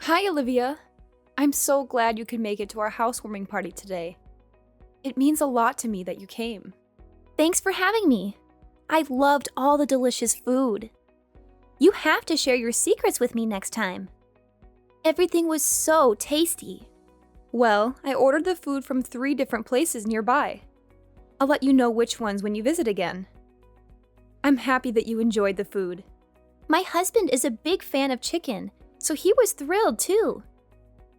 Hi, Olivia. I'm so glad you could make it to our housewarming party today. It means a lot to me that you came. Thanks for having me. I loved all the delicious food. You have to share your secrets with me next time. Everything was so tasty. Well, I ordered the food from 3 different places nearby. I'll let you know which ones when you visit again. I'm happy that you enjoyed the food. My husband is a big fan of chicken, so he was thrilled too.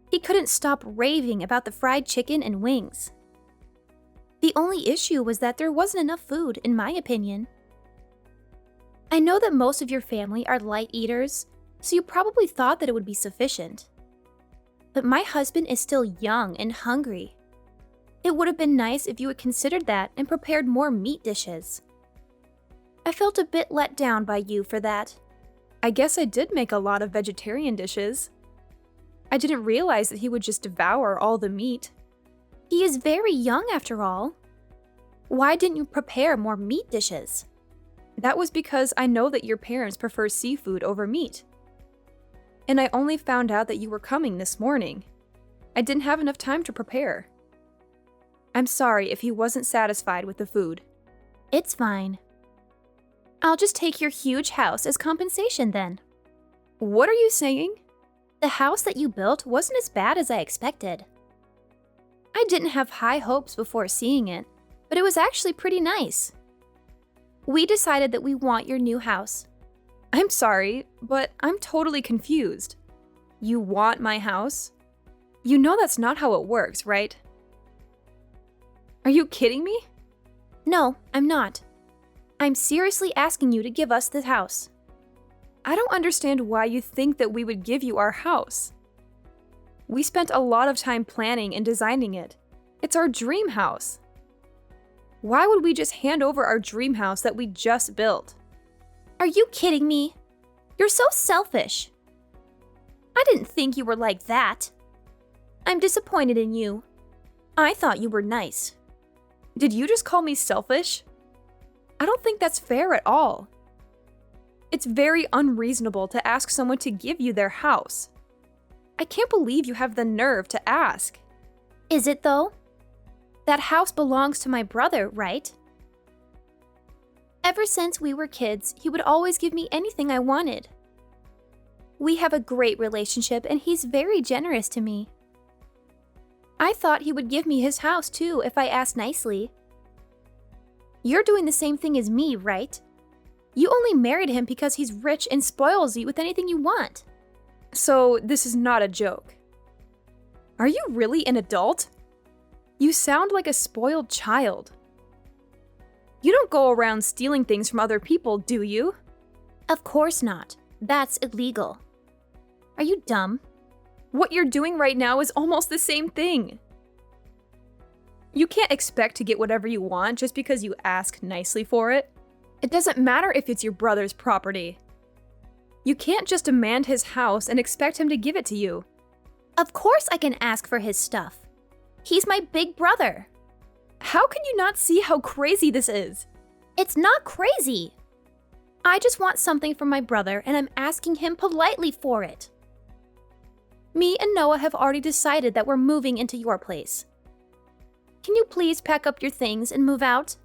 He couldn't stop raving about the fried chicken and wings. The only issue was that there wasn't enough food, in my opinion. I know that most of your family are light eaters, so you probably thought that it would be sufficient. But my husband is still young and hungry. It would have been nice if you had considered that and prepared more meat dishes. I felt a bit let down by you for that. I guess I did make a lot of vegetarian dishes. I didn't realize that he would just devour all the meat. He is very young after all. Why didn't you prepare more meat dishes? That was because I know that your parents prefer seafood over meat. And I only found out that you were coming this morning. I didn't have enough time to prepare. I'm sorry if he wasn't satisfied with the food. It's fine. I'll just take your huge house as compensation then. What are you saying? The house that you built wasn't as bad as I expected. I didn't have high hopes before seeing it, but it was actually pretty nice. We decided that we want your new house. I'm sorry, but I'm totally confused. You want my house? You know that's not how it works, right? Are you kidding me? No, I'm not. I'm seriously asking you to give us this house. I don't understand why you think that we would give you our house. We spent a lot of time planning and designing it. It's our dream house. Why would we just hand over our dream house that we just built? Are you kidding me? You're so selfish. I didn't think you were like that. I'm disappointed in you. I thought you were nice. Did you just call me selfish? I don't think that's fair at all. It's very unreasonable to ask someone to give you their house. I can't believe you have the nerve to ask. Is it though? That house belongs to my brother, right? Ever since we were kids, he would always give me anything I wanted. We have a great relationship and he's very generous to me. I thought he would give me his house too if I asked nicely. You're doing the same thing as me, right? You only married him because he's rich and spoils you with anything you want. So this is not a joke. Are you really an adult? You sound like a spoiled child. You don't go around stealing things from other people, do you? Of course not. That's illegal. Are you dumb? What you're doing right now is almost the same thing. You can't expect to get whatever you want just because you ask nicely for it. It doesn't matter if it's your brother's property. You can't just demand his house and expect him to give it to you. Of course I can ask for his stuff. He's my big brother. How can you not see how crazy this is? It's not crazy. I just want something from my brother and I'm asking him politely for it. Me and Noah have already decided that we're moving into your place. Can you please pack up your things and move out?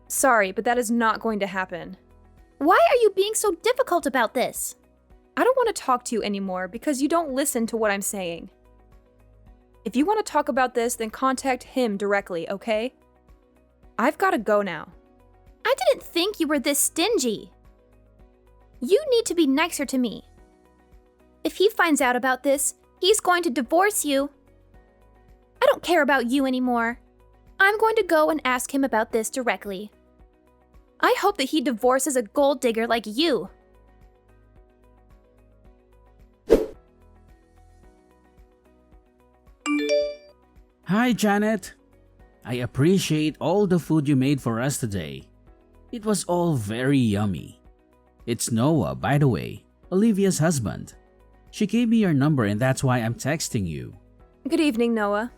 Sorry, but that is not going to happen. Why are you being so difficult about this? I don't want to talk to you anymore because you don't listen to what I'm saying. If you want to talk about this, then contact him directly, okay? I've got to go now. I didn't think you were this stingy. You need to be nicer to me. If he finds out about this, he's going to divorce you. I don't care about you anymore. I'm going to go and ask him about this directly. I hope that he divorces a gold digger like you. Hi, Janet. I appreciate all the food you made for us today. It was all very yummy. It's Noah, by the way, Olivia's husband. She gave me your number and that's why I'm texting you. Good evening, Noah.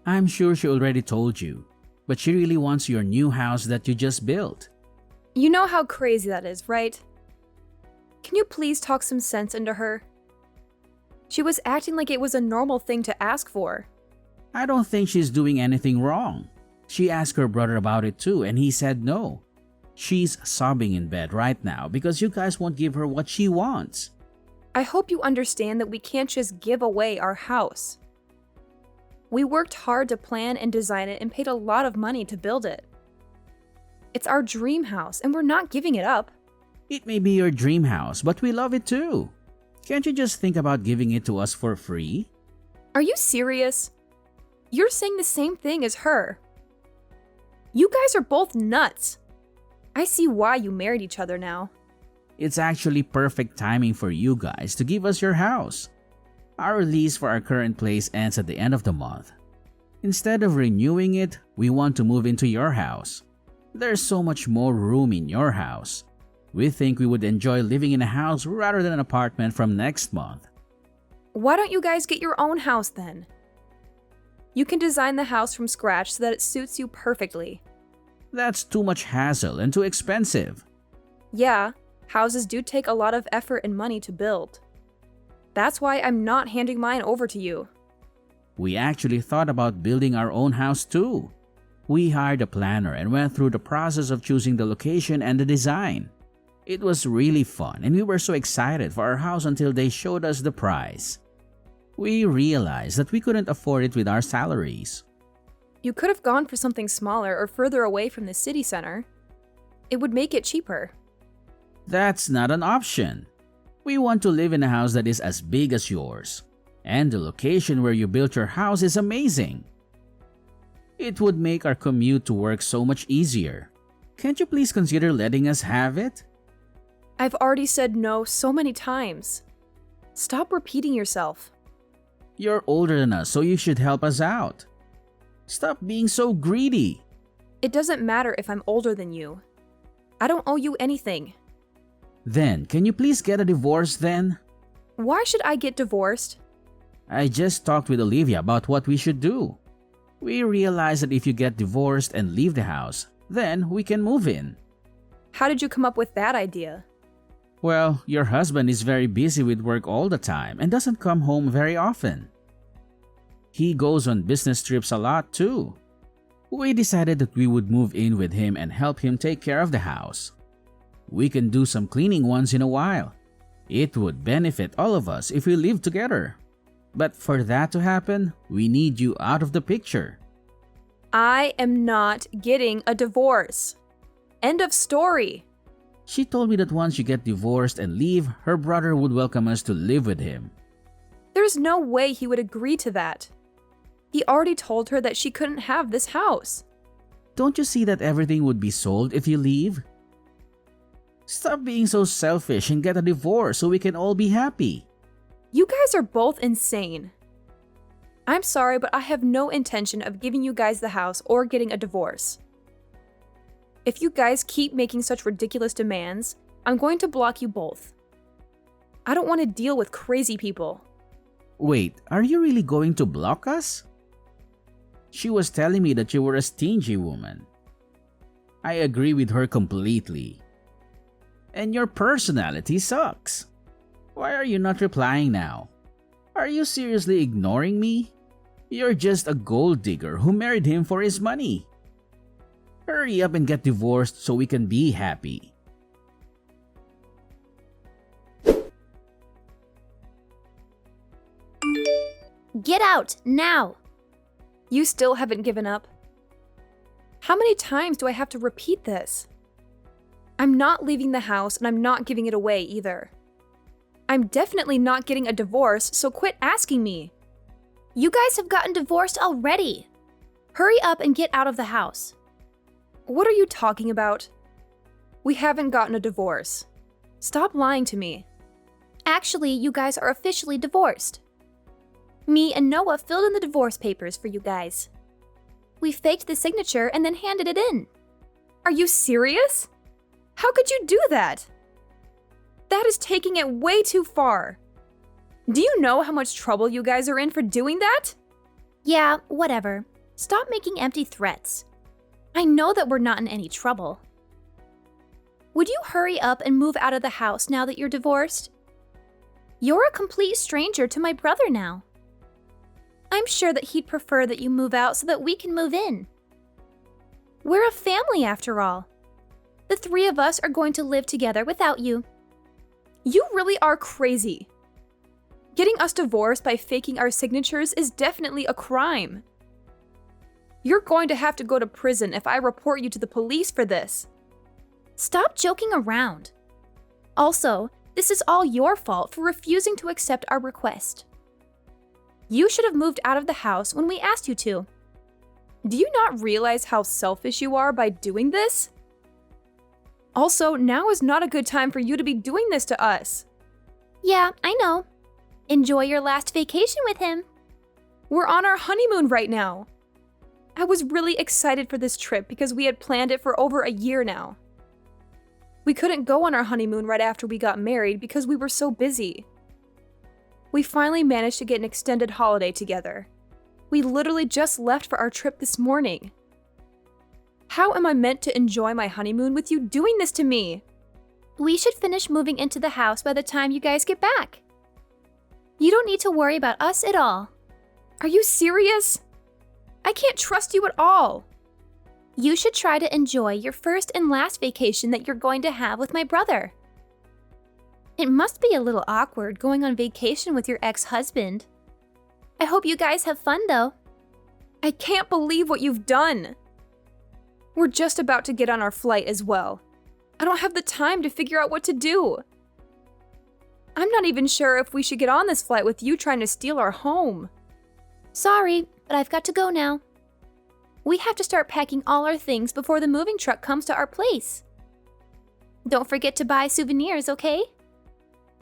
I'm sure she already told you, but she really wants your new house that you just built. You know how crazy that is, right? Can you please talk some sense into her? She was acting like it was a normal thing to ask for. I don't think she's doing anything wrong. She asked her brother about it too, and he said no. She's sobbing in bed right now because you guys won't give her what she wants. I hope you understand that we can't just give away our house. We worked hard to plan and design it and paid a lot of money to build it. It's our dream house, and we're not giving it up. It may be your dream house, but we love it too. Can't you just think about giving it to us for free? Are you serious? You're saying the same thing as her. You guys are both nuts. I see why you married each other now. It's actually perfect timing for you guys to give us your house. Our lease for our current place ends at the end of the month. Instead of renewing it, we want to move into your house. There's so much more room in your house. We think we would enjoy living in a house rather than an apartment from next month. Why don't you guys get your own house then? You can design the house from scratch so that it suits you perfectly. That's too much hassle and too expensive. Yeah, houses do take a lot of effort and money to build. That's why I'm not handing mine over to you. We actually thought about building our own house too. We hired a planner and went through the process of choosing the location and the design. It was really fun and we were so excited for our house until they showed us the price. We realized that we couldn't afford it with our salaries. You could have gone for something smaller or further away from the city center. It would make it cheaper. That's not an option. We want to live in a house that is as big as yours. And the location where you built your house is amazing. It would make our commute to work so much easier. Can't you please consider letting us have it? I've already said no so many times. Stop repeating yourself. You're older than us, so you should help us out. Stop being so greedy. It doesn't matter if I'm older than you. I don't owe you anything. Then, can you please get a divorce then? Why should I get divorced? I just talked with Olivia about what we should do. We realized that if you get divorced and leave the house, then we can move in. How did you come up with that idea? Well, your husband is very busy with work all the time and doesn't come home very often. He goes on business trips a lot too. We decided that we would move in with him and help him take care of the house. We can do some cleaning once in a while. It would benefit all of us if we live together. But for that to happen, we need you out of the picture. I am not getting a divorce. End of story. She told me that once you get divorced and leave, her brother would welcome us to live with him. There's no way he would agree to that. He already told her that she couldn't have this house. Don't you see that everything would be sold if you leave? Stop being so selfish and get a divorce so we can all be happy. You guys are both insane. I'm sorry, but I have no intention of giving you guys the house or getting a divorce. If you guys keep making such ridiculous demands, I'm going to block you both. I don't want to deal with crazy people. Wait, are you really going to block us? She was telling me that you were a stingy woman. I agree with her completely. And your personality sucks. Why are you not replying now? Are you seriously ignoring me? You're just a gold digger who married him for his money. Hurry up and get divorced so we can be happy. Get out, now! You still haven't given up. How many times do I have to repeat this? I'm not leaving the house and I'm not giving it away either. I'm definitely not getting a divorce, so quit asking me. You guys have gotten divorced already. Hurry up and get out of the house. What are you talking about? We haven't gotten a divorce. Stop lying to me. Actually, you guys are officially divorced. Me and Noah filled in the divorce papers for you guys. We faked the signature and then handed it in. Are you serious? How could you do that? That is taking it way too far. Do you know how much trouble you guys are in for doing that? Yeah, whatever. Stop making empty threats. I know that we're not in any trouble. Would you hurry up and move out of the house now that you're divorced? You're a complete stranger to my brother now. I'm sure that he'd prefer that you move out so that we can move in. We're a family after all. The three of us are going to live together without you. You really are crazy. Getting us divorced by faking our signatures is definitely a crime. You're going to have to go to prison if I report you to the police for this. Stop joking around. Also, this is all your fault for refusing to accept our request. You should have moved out of the house when we asked you to. Do you not realize how selfish you are by doing this? Also, now is not a good time for you to be doing this to us. Yeah, I know. Enjoy your last vacation with him. We're on our honeymoon right now. I was really excited for this trip because we had planned it for over a year now. We couldn't go on our honeymoon right after we got married because we were so busy. We finally managed to get an extended holiday together. We literally just left for our trip this morning. How am I meant to enjoy my honeymoon with you doing this to me? We should finish moving into the house by the time you guys get back. You don't need to worry about us at all. Are you serious? I can't trust you at all. You should try to enjoy your first and last vacation that you're going to have with my brother. It must be a little awkward going on vacation with your ex-husband. I hope you guys have fun though. I can't believe what you've done. We're just about to get on our flight as well. I don't have the time to figure out what to do. I'm not even sure if we should get on this flight with you trying to steal our home. Sorry, but I've got to go now. We have to start packing all our things before the moving truck comes to our place. Don't forget to buy souvenirs, okay?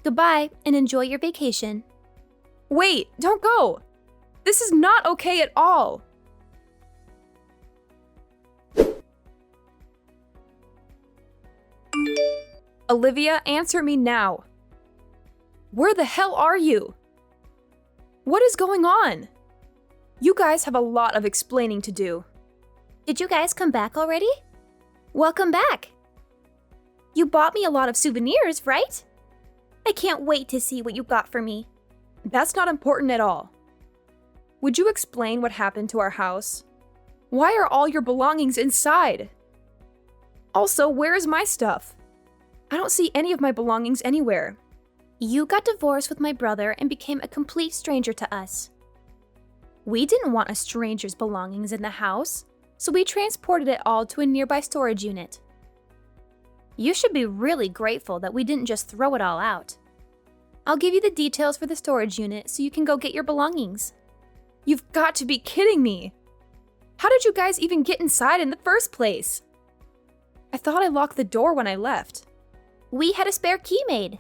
Goodbye, and enjoy your vacation. Wait, don't go! This is not okay at all! Olivia, answer me now. Where the hell are you? What is going on? You guys have a lot of explaining to do. Did you guys come back already? Welcome back. You bought me a lot of souvenirs, right? I can't wait to see what you got for me. That's not important at all. Would you explain what happened to our house? Why are all your belongings inside? Also, where is my stuff? I don't see any of my belongings anywhere. You got divorced with my brother and became a complete stranger to us. We didn't want a stranger's belongings in the house, so we transported it all to a nearby storage unit. You should be really grateful that we didn't just throw it all out. I'll give you the details for the storage unit so you can go get your belongings. You've got to be kidding me! How did you guys even get inside in the first place? I thought I locked the door when I left. We had a spare key made.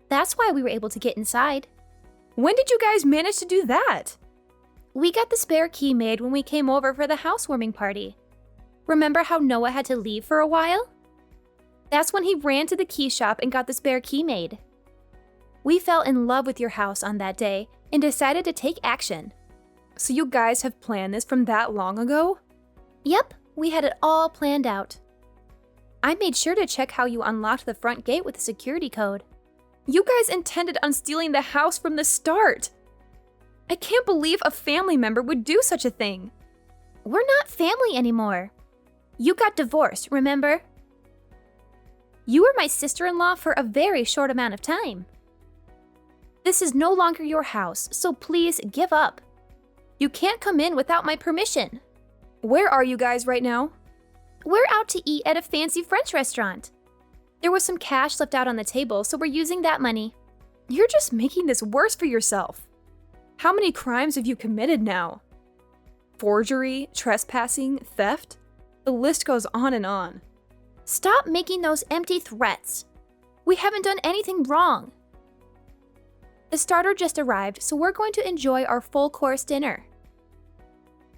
That's why we were able to get inside. When did you guys manage to do that? We got the spare key made when we came over for the housewarming party. Remember how Noah had to leave for a while? That's when he ran to the key shop and got the spare key made. We fell in love with your house on that day and decided to take action. So you guys have planned this from that long ago? Yep, we had it all planned out. I made sure to check how you unlocked the front gate with a security code. You guys intended on stealing the house from the start. I can't believe a family member would do such a thing. We're not family anymore. You got divorced, remember? You were my sister-in-law for a very short amount of time. This is no longer your house, so please give up. You can't come in without my permission. Where are you guys right now? We're out to eat at a fancy French restaurant. There was some cash left out on the table, so we're using that money. You're just making this worse for yourself. How many crimes have you committed now? Forgery, trespassing, theft? The list goes on and on. Stop making those empty threats. We haven't done anything wrong. The starter just arrived, so we're going to enjoy our full-course dinner.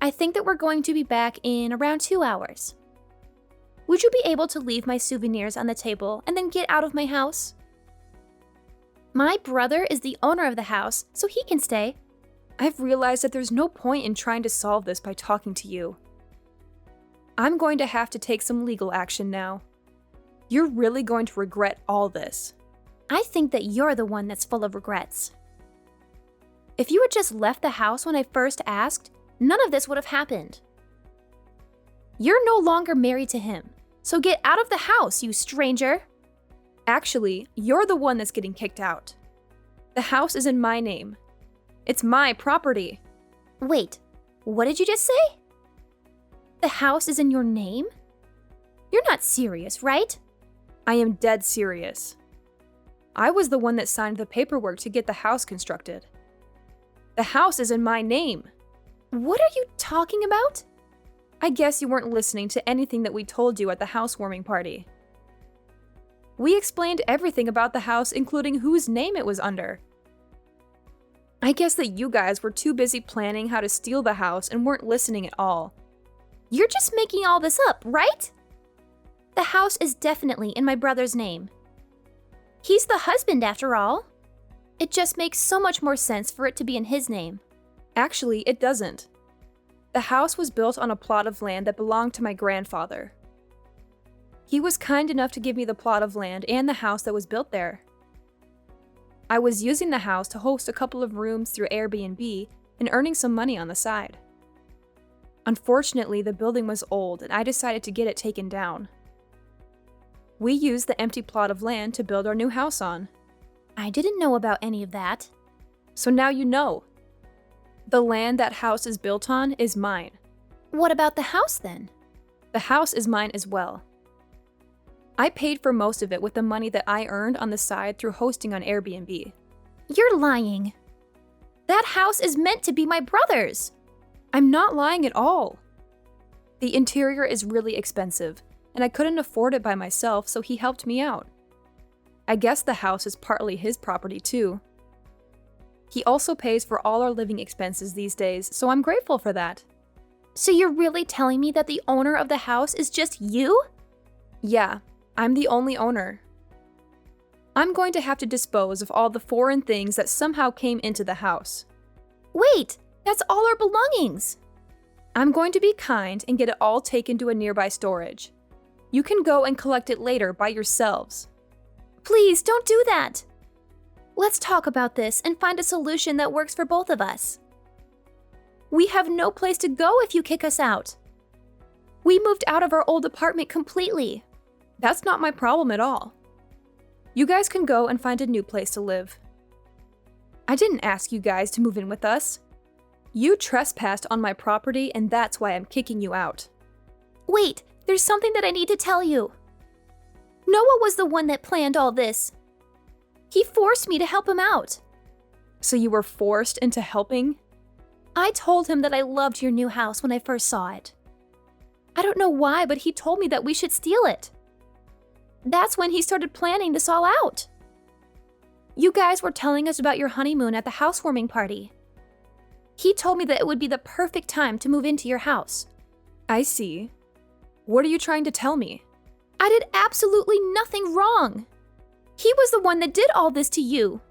I think that we're going to be back in around 2 hours. Would you be able to leave my souvenirs on the table and then get out of my house? My brother is the owner of the house, so he can stay. I've realized that there's no point in trying to solve this by talking to you. I'm going to have to take some legal action now. You're really going to regret all this. I think that you're the one that's full of regrets. If you had just left the house when I first asked, none of this would have happened. You're no longer married to him, so get out of the house, you stranger. Actually, you're the one that's getting kicked out. The house is in my name. It's my property. Wait, what did you just say? The house is in your name? You're not serious, right? I am dead serious. I was the one that signed the paperwork to get the house constructed. The house is in my name. What are you talking about? I guess you weren't listening to anything that we told you at the housewarming party. We explained everything about the house, including whose name it was under. I guess that you guys were too busy planning how to steal the house and weren't listening at all. You're just making all this up, right? The house is definitely in my brother's name. He's the husband, after all. It just makes so much more sense for it to be in his name. Actually, it doesn't. The house was built on a plot of land that belonged to my grandfather. He was kind enough to give me the plot of land and the house that was built there. I was using the house to host a couple of rooms through Airbnb and earning some money on the side. Unfortunately, the building was old and I decided to get it taken down. We used the empty plot of land to build our new house on. I didn't know about any of that. So now you know. The land that house is built on is mine. What about the house then? The house is mine as well. I paid for most of it with the money that I earned on the side through hosting on Airbnb. You're lying. That house is meant to be my brother's. I'm not lying at all. The interior is really expensive, and I couldn't afford it by myself, so he helped me out. I guess the house is partly his property too. He also pays for all our living expenses these days, so I'm grateful for that. So you're really telling me that the owner of the house is just you? Yeah, I'm the only owner. I'm going to have to dispose of all the foreign things that somehow came into the house. Wait, that's all our belongings. I'm going to be kind and get it all taken to a nearby storage. You can go and collect it later by yourselves. Please don't do that. Let's talk about this and find a solution that works for both of us. We have no place to go if you kick us out. We moved out of our old apartment completely. That's not my problem at all. You guys can go and find a new place to live. I didn't ask you guys to move in with us. You trespassed on my property, and that's why I'm kicking you out. Wait, there's something that I need to tell you. Noah was the one that planned all this. He forced me to help him out. So you were forced into helping? I told him that I loved your new house when I first saw it. I don't know why, but he told me that we should steal it. That's when he started planning this all out. You guys were telling us about your honeymoon at the housewarming party. He told me that it would be the perfect time to move into your house. I see. What are you trying to tell me? I did absolutely nothing wrong. He was the one that did all this to you.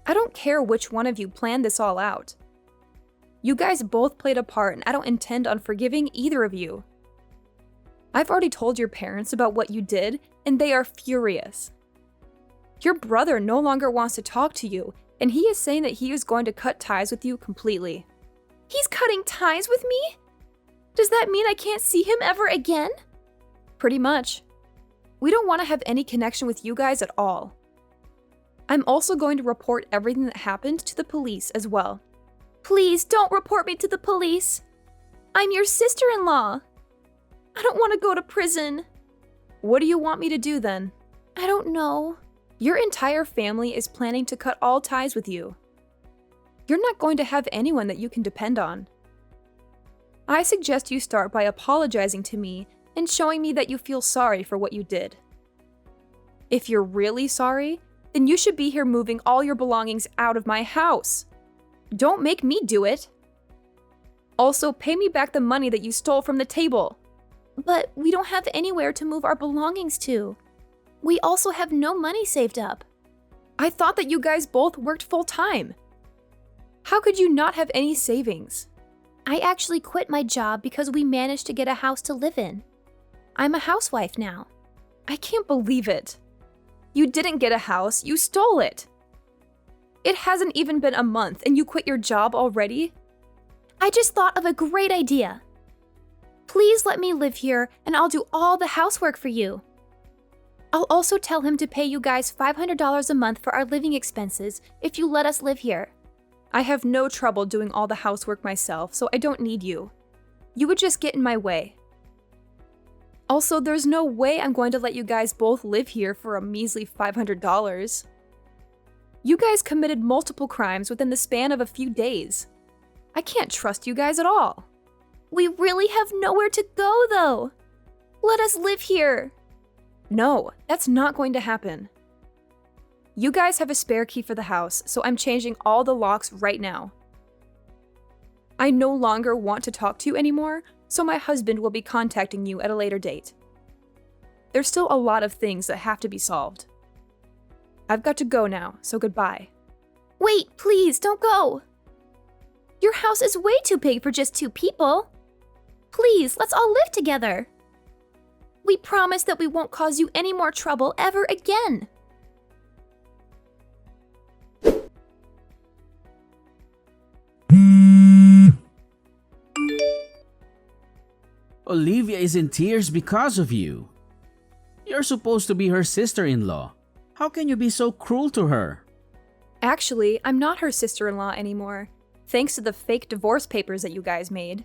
I don't care which one of you planned this all out. You guys both played a part, and I don't intend on forgiving either of you. I've already told your parents about what you did, and they are furious. Your brother no longer wants to talk to you, and he is saying that he is going to cut ties with you completely. He's cutting ties with me? Does that mean I can't see him ever again? Pretty much. We don't want to have any connection with you guys at all. I'm also going to report everything that happened to the police as well. Please don't report me to the police. I'm your sister-in-law. I don't want to go to prison. What do you want me to do then? I don't know. Your entire family is planning to cut all ties with you. You're not going to have anyone that you can depend on. I suggest you start by apologizing to me and showing me that you feel sorry for what you did. If you're really sorry, then you should be here moving all your belongings out of my house. Don't make me do it. Also, pay me back the money that you stole from the table. But we don't have anywhere to move our belongings to. We also have no money saved up. I thought that you guys both worked full-time. How could you not have any savings? I actually quit my job because we managed to get a house to live in. I'm a housewife now. I can't believe it. You didn't get a house, you stole it. It hasn't even been a month and you quit your job already? I just thought of a great idea. Please let me live here and I'll do all the housework for you. I'll also tell him to pay you guys $500 a month for our living expenses if you let us live here. I have no trouble doing all the housework myself, so I don't need you. You would just get in my way. Also, there's no way I'm going to let you guys both live here for a measly $500. You guys committed multiple crimes within the span of a few days. I can't trust you guys at all. We really have nowhere to go, though. Let us live here. No, that's not going to happen. You guys have a spare key for the house, so I'm changing all the locks right now. I no longer want to talk to you anymore, so my husband will be contacting you at a later date. There's still a lot of things that have to be solved. I've got to go now, so goodbye. Wait, please, don't go. Your house is way too big for just 2 people. Please, let's all live together. We promise that we won't cause you any more trouble ever again. Olivia is in tears because of you. You're supposed to be her sister-in-law. How can you be so cruel to her? Actually, I'm not her sister-in-law anymore, thanks to the fake divorce papers that you guys made.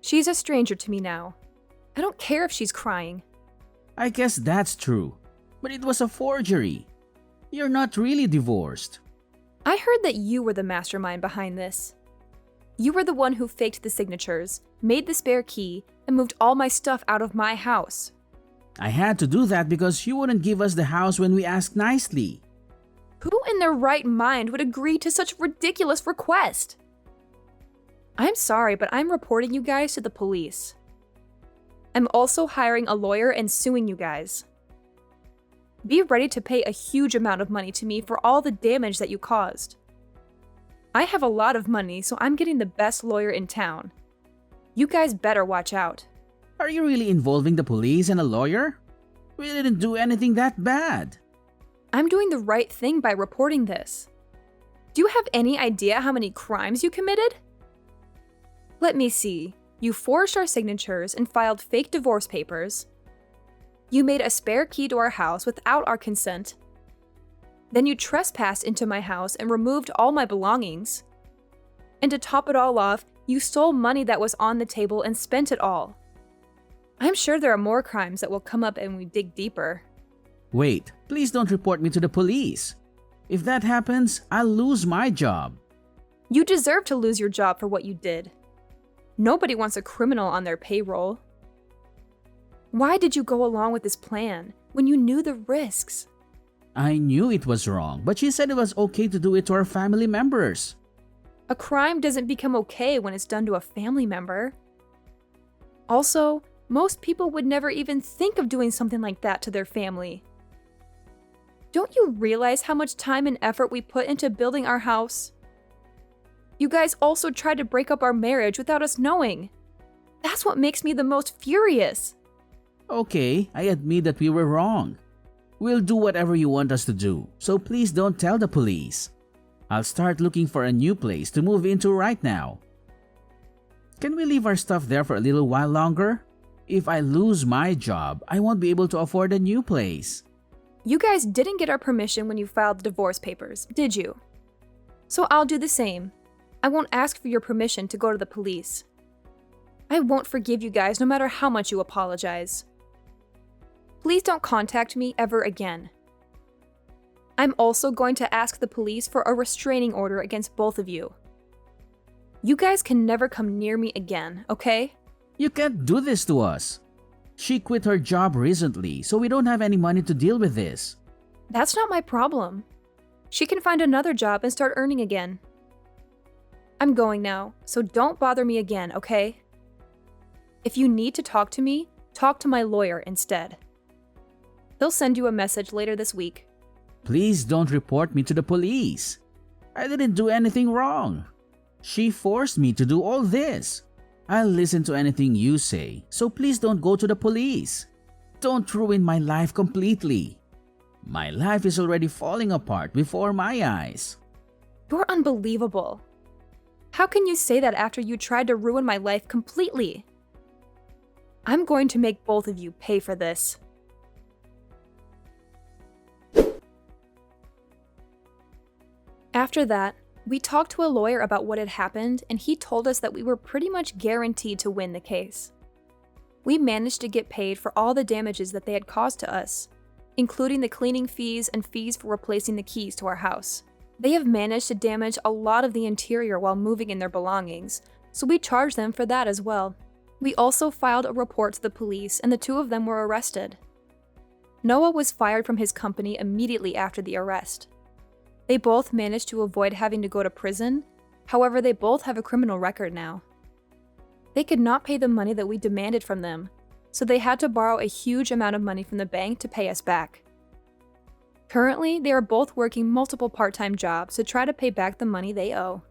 She's a stranger to me now. I don't care if she's crying. I guess that's true, but it was a forgery. You're not really divorced. I heard that you were the mastermind behind this. You were the one who faked the signatures, made the spare key, and moved all my stuff out of my house. I had to do that because you wouldn't give us the house when we asked nicely. Who in their right mind would agree to such a ridiculous request? I'm sorry, but I'm reporting you guys to the police. I'm also hiring a lawyer and suing you guys. Be ready to pay a huge amount of money to me for all the damage that you caused. I have a lot of money, so I'm getting the best lawyer in town. You guys better watch out. Are you really involving the police and a lawyer? We didn't do anything that bad. I'm doing the right thing by reporting this. Do you have any idea how many crimes you committed? Let me see. You forged our signatures and filed fake divorce papers. You made a spare key to our house without our consent. Then you trespassed into my house and removed all my belongings. And to top it all off, you stole money that was on the table and spent it all. I'm sure there are more crimes that will come up when we dig deeper. Wait, please don't report me to the police. If that happens, I'll lose my job. You deserve to lose your job for what you did. Nobody wants a criminal on their payroll. Why did you go along with this plan when you knew the risks? I knew it was wrong, but she said it was okay to do it to our family members. A crime doesn't become okay when it's done to a family member. Also, most people would never even think of doing something like that to their family. Don't you realize how much time and effort we put into building our house? You guys also tried to break up our marriage without us knowing. That's what makes me the most furious. Okay, I admit that we were wrong. We'll do whatever you want us to do, so please don't tell the police. I'll start looking for a new place to move into right now. Can we leave our stuff there for a little while longer? If I lose my job, I won't be able to afford a new place. You guys didn't get our permission when you filed the divorce papers, did you? So I'll do the same. I won't ask for your permission to go to the police. I won't forgive you guys no matter how much you apologize. Please don't contact me ever again. I'm also going to ask the police for a restraining order against both of you. You guys can never come near me again, okay? You can't do this to us. She quit her job recently, so we don't have any money to deal with this. That's not my problem. She can find another job and start earning again. I'm going now, so don't bother me again, okay? If you need to talk to me, talk to my lawyer instead. He'll send you a message later this week. Please don't report me to the police. I didn't do anything wrong. She forced me to do all this. I'll listen to anything you say, so please don't go to the police. Don't ruin my life completely. My life is already falling apart before my eyes. You're unbelievable. How can you say that after you tried to ruin my life completely? I'm going to make both of you pay for this. After that, we talked to a lawyer about what had happened, and he told us that we were pretty much guaranteed to win the case. We managed to get paid for all the damages that they had caused to us, including the cleaning fees and fees for replacing the keys to our house. They have managed to damage a lot of the interior while moving in their belongings, so we charged them for that as well. We also filed a report to the police, and the two of them were arrested. Noah was fired from his company immediately after the arrest. They both managed to avoid having to go to prison, however, they both have a criminal record now. They could not pay the money that we demanded from them, so they had to borrow a huge amount of money from the bank to pay us back. Currently, they are both working multiple part-time jobs to try to pay back the money they owe.